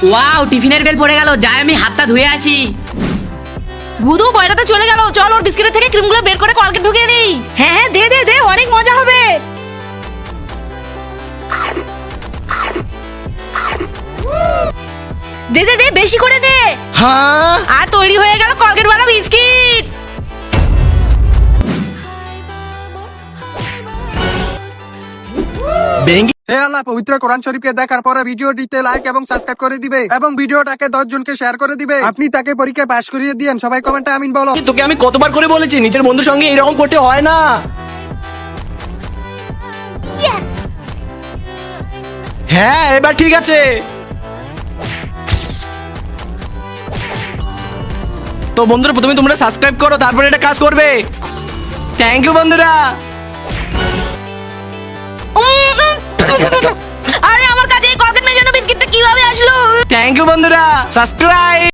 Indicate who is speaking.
Speaker 1: Wow, টিফিনের bell পড়ে গেল, যাই আমি হাতটা ধুয়ে আসি।
Speaker 2: গুদু বয়টাতে চলে গেল, চল ওর বিস্কিটের থেকে ক্রিমগুলো বের করে কলকে ঢুকিয়ে দিই।
Speaker 3: হ্যাঁ দে দে দে, অনেক মজা হবে। দে দে দে, বেশি করে দে।
Speaker 4: হ্যাঁ
Speaker 2: আর তৈরি হয়ে গেল কলগেট वाला বিস্কিট।
Speaker 4: বেঙ্গি
Speaker 5: হে আল্লাহ, পবিত্র কোরআন শরীফকে দেখার পরে ভিডিওটিতে লাইক এবং সাবস্ক্রাইব করে দিবে এবং ভিডিওটাকে 10 জনকে শেয়ার করে দিবে। আপনি তাকে পরীক্ষায় পাশ করিয়ে দিয়েন। সবাই কমেন্টে আমিন বলো।
Speaker 4: তোকে আমি কতবার করে বলেছি নিজের বন্ধুর সঙ্গে এরকম করতে হয় না। হ্যাঁ এবার ঠিক আছে। তো বন্ধুরা প্রথমে তোমরা সাবস্ক্রাইব করো, তারপরে এটা কাজ করবে। থ্যাংক ইউ বন্ধুরা।
Speaker 2: আরে আমার কাছে এই কলগেট মেজেনো বিস্কিটটা কিভাবে আসলো?
Speaker 4: থ্যাংক ইউ বন্ধুরা। সাবস্ক্রাইব।